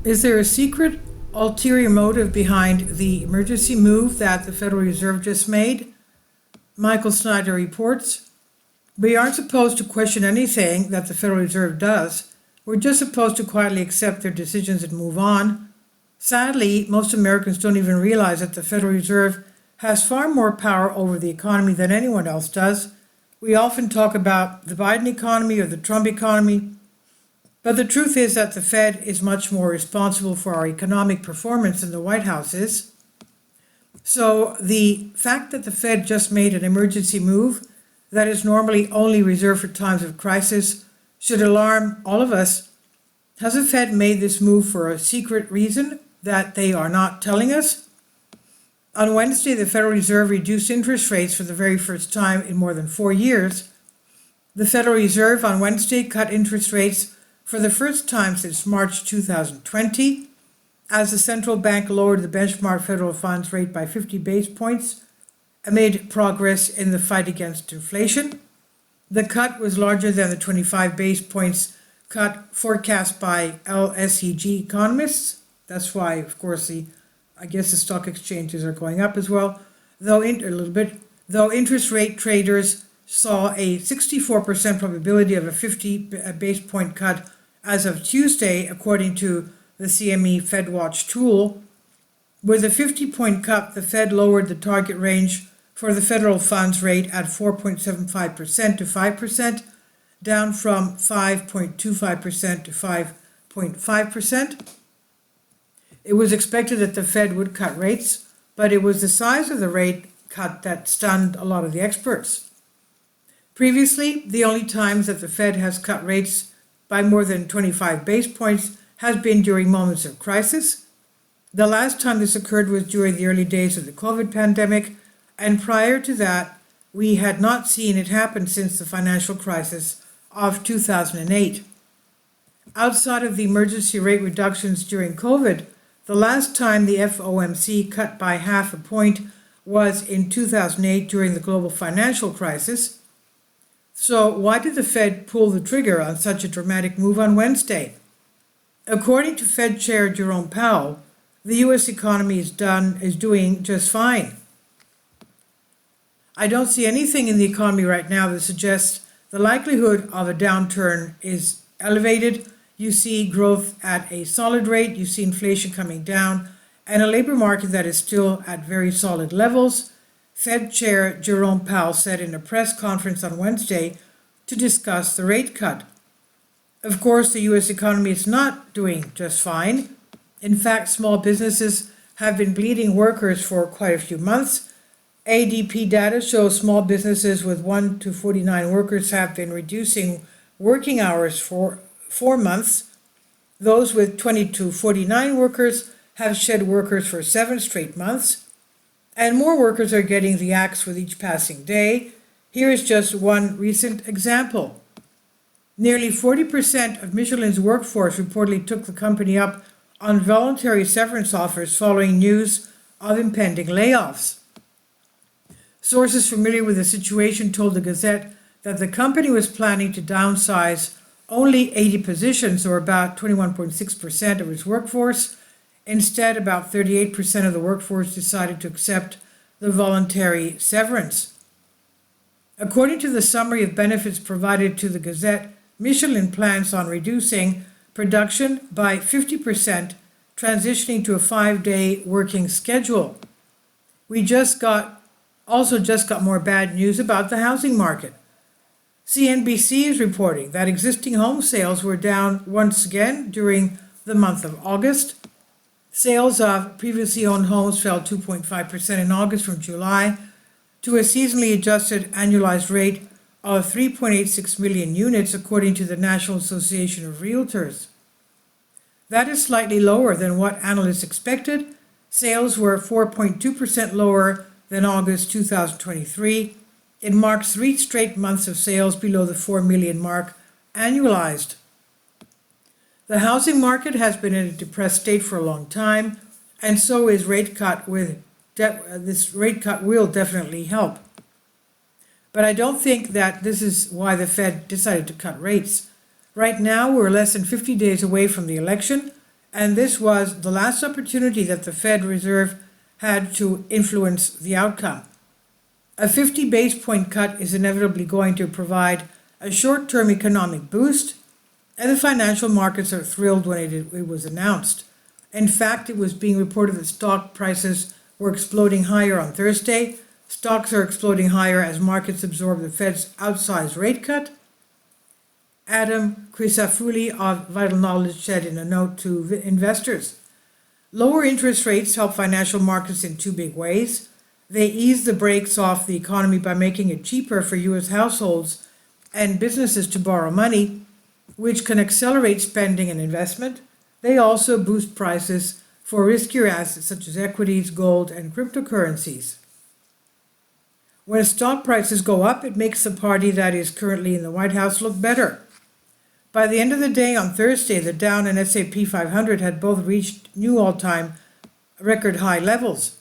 Is there a secret, ulterior motive behind the emergency move that the Federal Reserve just made? Michael Snyder reports, "We aren't supposed to question anything that the Federal Reserve does. We're just supposed to quietly accept their decisions and move on. Sadly, most Americans don't even realize that the Federal Reserve has far more power over the economy than anyone else does. We often talk about the Biden economy or the Trump economy, but the truth is that the Fed is much more responsible for our economic performance than the White House is. So the fact that the Fed just made an emergency move that is normally only reserved for times of crisis should alarm all of us. Has the Fed made this move for a secret reason that they are not telling us? On Wednesday, the Federal Reserve reduced interest rates for the very first time in more than 4 years. The Federal Reserve on Wednesday cut interest rates for the first time since March 2020, as the central bank lowered the benchmark federal funds rate by 50 base points amid progress in the fight against inflation. The cut was larger than the 25 base points cut forecast by LSEG economists. That's why, of course, I guess the stock exchanges are going up as well, though a little bit. Though interest rate traders saw a 64% probability of a 50 base point cut as of Tuesday, according to the CME FedWatch tool. With a 50-point cut, the Fed lowered the target range for the federal funds rate at 4.75% to 5%, down from 5.25% to 5.5%. It was expected that the Fed would cut rates, but it was the size of the rate cut that stunned a lot of the experts. Previously, the only times that the Fed has cut rates by more than 25 base points has been during moments of crisis. The last time this occurred was during the early days of the COVID pandemic, and prior to that, we had not seen it happen since the financial crisis of 2008. Outside of the emergency rate reductions during COVID, the last time the FOMC cut by half a point was in 2008 during the global financial crisis. So why did the Fed pull the trigger on such a dramatic move on Wednesday? According to Fed Chair Jerome Powell, the U.S. economy is doing just fine. I don't see anything in the economy right now that suggests the likelihood of a downturn is elevated. You see growth at a solid rate, you see inflation coming down, and a labor market that is still at very solid levels. Fed Chair Jerome Powell said in a press conference on Wednesday to discuss the rate cut. Of course, the U.S. economy is not doing just fine. In fact, small businesses have been bleeding workers for quite a few months. ADP data shows small businesses with 1 to 49 workers have been reducing working hours for 4 months. Those with 20 to 49 workers have shed workers for 7 straight months. And more workers are getting the axe with each passing day. Here is just one recent example. Nearly 40% of Michelin's workforce reportedly took the company up on voluntary severance offers following news of impending layoffs. Sources familiar with the situation told the Gazette that the company was planning to downsize only 80 positions, or about 21.6% of its workforce. Instead, about 38% of the workforce decided to accept the voluntary severance. According to the summary of benefits provided to the Gazette, Michelin plans on reducing production by 50%, transitioning to a 5-day working schedule. We also just got more bad news about the housing market. CNBC is reporting that existing home sales were down once again during the month of August. Sales of previously owned homes fell 2.5% in August from July to a seasonally adjusted annualized rate of 3.86 million units, according to the National Association of Realtors. That is slightly lower than what analysts expected. Sales were 4.2% lower than August 2023. It marks 3 straight months of sales below the 4 million mark annualized. The housing market has been in a depressed state for a long time, and so is this rate cut will definitely help. But I don't think that this is why the Fed decided to cut rates. Right now, we're less than 50 days away from the election, and this was the last opportunity that the Fed Reserve had to influence the outcome. A 50 base point cut is inevitably going to provide a short-term economic boost, and the financial markets are thrilled when it was announced. In fact, it was being reported that stock prices were exploding higher on Thursday. Stocks are exploding higher as markets absorb the Fed's outsized rate cut. Adam Crisafulli of Vital Knowledge said in a note to investors, lower interest rates help financial markets in two big ways. They ease the brakes off the economy by making it cheaper for U.S. households and businesses to borrow money, which can accelerate spending and investment. They also boost prices for riskier assets such as equities, gold, and cryptocurrencies. When stock prices go up, it makes the party that is currently in the White House look better. By the end of the day on Thursday, the Dow and S&P 500 had both reached new all-time record high levels.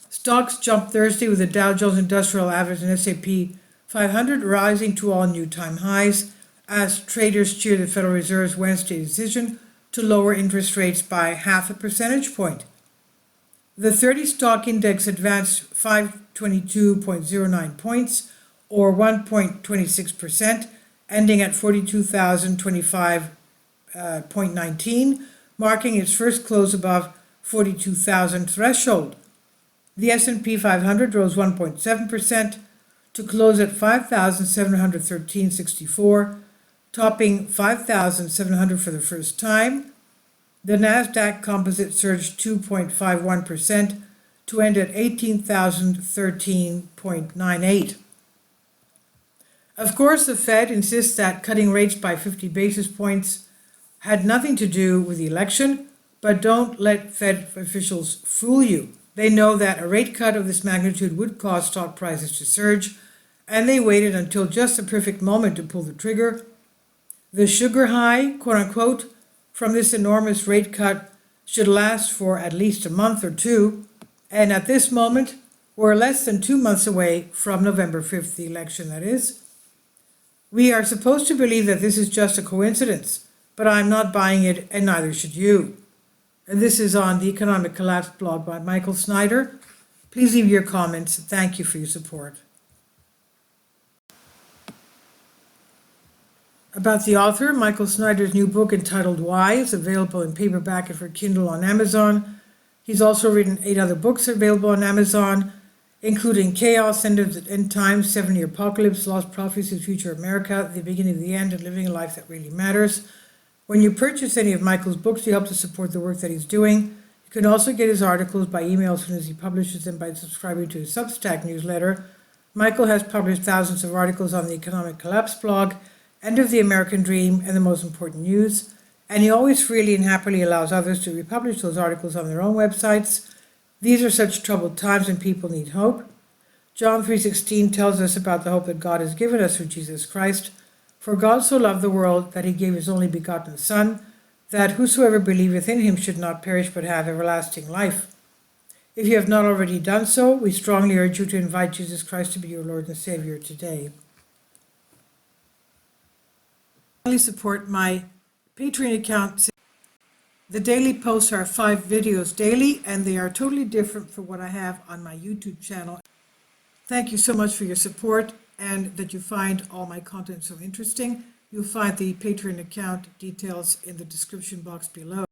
Stocks jumped Thursday with the Dow Jones Industrial Average and S&P 500 rising to all new time highs as traders cheered the Federal Reserve's Wednesday decision to lower interest rates by 0.5 percentage point. The 30 stock index advanced 522.09 points, or 1.26%, ending at 42,025.19, marking its first close above 42,000 threshold. The S&P 500 rose 1.7% to close at 5,713.64, topping 5,700 for the first time. The Nasdaq Composite surged 2.51% to end at 18,013.98. Of course, the Fed insists that cutting rates by 50 basis points had nothing to do with the election, but don't let Fed officials fool you. They know that a rate cut of this magnitude would cause stock prices to surge, and they waited until just the perfect moment to pull the trigger. The sugar high, quote unquote, from this enormous rate cut should last for at least a month or two, and at this moment, we're less than 2 months away from November 5th, the election that is. We are supposed to believe that this is just a coincidence, but I'm not buying it, and neither should you. And this is on the Economic Collapse blog by Michael Snyder. Please leave your comments. Thank you for your support. About the author, Michael Snyder's new book entitled Why is available in paperback and for Kindle on Amazon. He's also written 8 other books available on Amazon, including Chaos, End Times, 7-Year Apocalypse, Lost Prophecies, Future America, The Beginning of the End, and Living a Life That Really Matters. When you purchase any of Michael's books, you help to support the work that he's doing. You can also get his articles by email as soon as he publishes them by subscribing to his Substack newsletter. Michael has published thousands of articles on the Economic Collapse blog, End of the American Dream, and The Most Important News, and he always freely and happily allows others to republish those articles on their own websites. These are such troubled times and people need hope. John 3:16 tells us about the hope that God has given us through Jesus Christ. For God so loved the world that he gave his only begotten Son, that whosoever believeth in him should not perish but have everlasting life. If you have not already done so, we strongly urge you to invite Jesus Christ to be your Lord and Savior today. Support my Patreon account. The daily posts are 5 videos daily, and they are totally different from what I have on my YouTube channel. Thank you so much for your support and that you find all my content so interesting. You'll find the Patreon account details in the description box below.